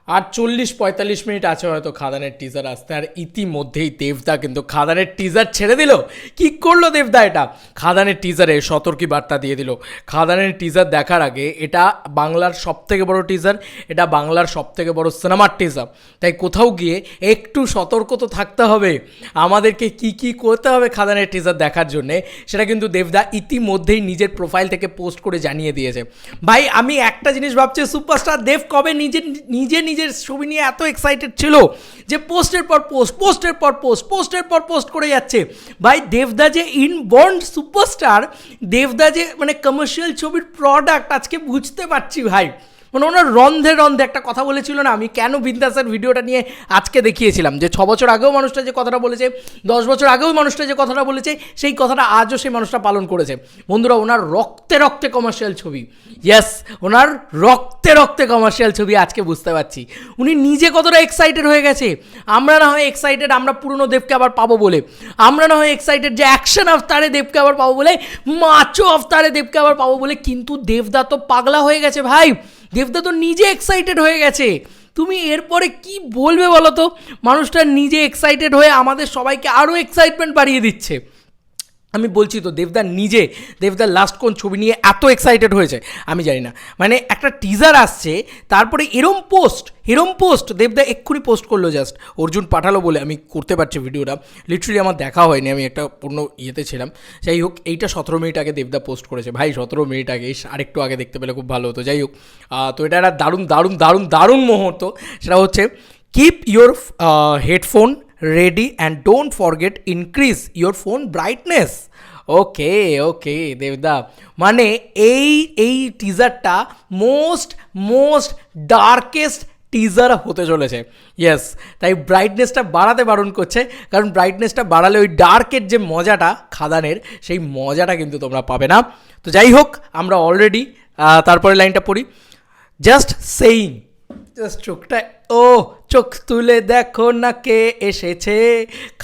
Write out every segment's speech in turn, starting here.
আর 40-45 minute আছে হয়তো খাদানের teaser আসতে, আর ইতিমধ্যেই দেবদা কিন্তু খাদানের টিজার ছেড়ে দিল। কি করলো দেবদা? এটা খাদানের টিজারে সতর্কী বার্তা দিয়ে দিল। খাদানের টিজার দেখার আগে, এটা বাংলার সবথেকে বড় টিজার, এটা বাংলার সবথেকে বড় সিনেমার টিজার, তাই কোথাও গিয়ে একটু সতর্ক তো থাকতে হবে। আমাদেরকে কি কি করতে হবে খাদানের টিজার দেখার জন্যে, সেটা কিন্তু দেবদা ইতিমধ্যেই নিজের প্রোফাইল থেকে পোস্ট করে জানিয়ে দিয়েছে। ভাই আমি একটা জিনিস ভাবছি, সুপারস্টার দেব কবে নিজের ছবি নিয়ে এত এক্সাইটেড ছিল যে পোস্টের পর পোস্ট করে যাচ্ছে। ভাই দেবদা যে ইনবর্ন সুপারস্টার, দেবদা যে মানে কমার্শিয়াল ছবির প্রোডাক্ট, আজকে বুঝতে পারছি ভাই। মানে ওনার রন্ধে একটা কথা বলেছিল না, আমি কেন বিন্দাসের ভিডিওটা নিয়ে আজকে দেখিয়েছিলাম, যে 6 বছর আগেও মানুষটা যে কথাটা বলেছে, 10 বছর আগেও মানুষটা যে কথাটা বলেছে, সেই কথাটা আজও সেই মানুষটা পালন করেছে। বন্ধুরা, ওনার রক্তে কমার্শিয়াল ছবি, ইয়েস, ওনার রক্তে কমার্শিয়াল ছবি আজকে বুঝতে পারছি উনি নিজে কতটা এক্সাইটেড হয়ে গেছে। আমরা না হয় এক্সাইটেড আমরা পুরনো দেবকে আবার পাবো বলে, আমরা না হয় এক্সাইটেড যে অ্যাকশন অবতারে দেবকে আবার পাবো বলে, মাচো অবতারে দেবকে আবার পাবো বলে, কিন্তু দেবদা তো পাগলা হয়ে গেছে ভাই। দেবদা তো নিজে এক্সাইটেড হয়ে গেছে। তুমি এরপরে কি বলবে বলো তো? মানুষটা নিজে এক্সাইটেড হয়ে আমাদের সবাইকে আরও এক্সাইটমেন্ট বাড়িয়ে দিচ্ছে। আমি বলছি তো, দেবদার লাস্ট কোন ছবি নিয়ে এত এক্সাইটেড হয়েছে আমি জানি না। মানে একটা টিজার আসছে, তারপরে এরম পোস্ট দেবদা এক্ষুনি পোস্ট করলো, জাস্ট অর্জুন পাঠালো বলে আমি করতে পারছি ভিডিওটা, লিটারালি আমার দেখা হয়নি, আমি একটা পূর্ণ ইয়েতে ছিলাম। যাই হোক, এইটা 17 মিনিট আগে দেবদা পোস্ট করেছে ভাই, 17 মিনিট আগে। আরেকটু আগে দেখতে পেলে খুব ভালো হতো। যাই হোক, তো এটা একটা দারুণ মুহূর্ত। সেটা হচ্ছে, keep your headphone ready and don't forget increase your phone brightness. ওকে দেবদা, মানে এই টিজারটা মোস্ট ডার্কেস্ট টিজার হতে চলেছে। ইয়েস, তাই ব্রাইটনেসটা বাড়াতে বারণ করছে, কারণ ব্রাইটনেসটা বাড়ালে ওই ডার্কের যে মজাটা খাদানের, সেই মজাটা কিন্তু তোমরা পাবে না। তো যাই হোক, আমরা অলরেডি তারপরে লাইনটা পড়ি, জাস্ট সেইং, জাস্ট চোখ তুলে দেখো না কে এসেছে,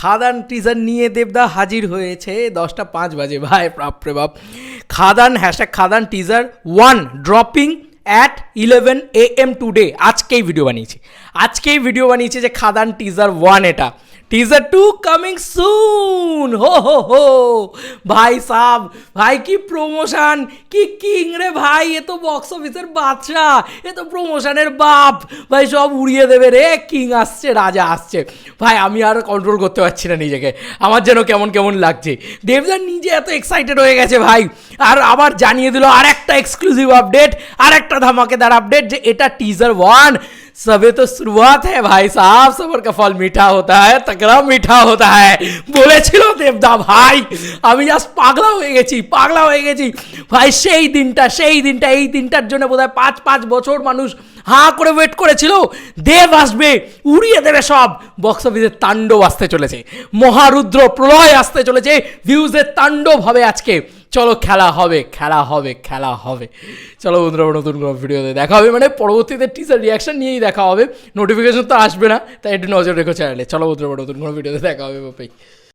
খাদান টিজার নিয়ে দেবদা হাজির হয়েছে। 10:05 বাজে ভাই, বাপরে বাপ। Khadaan teaser 1 dropping at 11 AM today. আজকেই ভিডিও বানিয়েছি যে খাদান টিজার 1, এটা টিজার 2 কামিং সুন। হো ভাই সাব, ভাই কি প্রমোশন, কি কিং রে ভাই, এ তো বক্স অফিসের বাদশা, এ তো প্রমোশনের বাপ ভাই, সব উড়িয়ে দেবে রে। কিং আসছে, রাজা আসছে ভাই। আমি আর কন্ট্রোল করতে পারছি না নিজেকে, আমার যেন কেমন লাগছে। দেবদা নিজে এত এক্সাইটেড হয়ে গেছে ভাই, আর আবার জানিয়ে দিল আর একটা এক্সক্লুসিভ আপডেট, আর একটা ধামাকেদার আপডেট, যে এটা টিজার 1, सबे तो शुरुआत है भाई साहब, सबर का फल मीठा होता है, तगड़ा मीठा होता है বলেছিল দেবদা ভাই। আমি জাস্ট পাগলা হয়ে গেছি ভাই। সেই দিনটা এই দিনটার জন্য বোধহয় 5 বছর মানুষ হাঁ করে ওয়েট করেছিল। দেব আসবে, উড়িয়ে দেবে সব। বক্স অফিসের তাণ্ডব আসতে চলেছে, মহারুদ্র প্রলয় আসতে চলেছে, ভিউজের তাণ্ডব হবে আজকে। চলো খেলা হবে। চলো বন্ধুরা, নতুন কোনো ভিডিওতে দেখা হবে, মানে পরবর্তীতে টিজার রিয়াকশন নিয়েই দেখা হবে। নোটিফিকেশন তো আসবে না, তাই একটু নজর রেখো চ্যানেলে। চলো বন্ধুরা, নতুন কোনো ভিডিওতে দেখা হবে। বাই।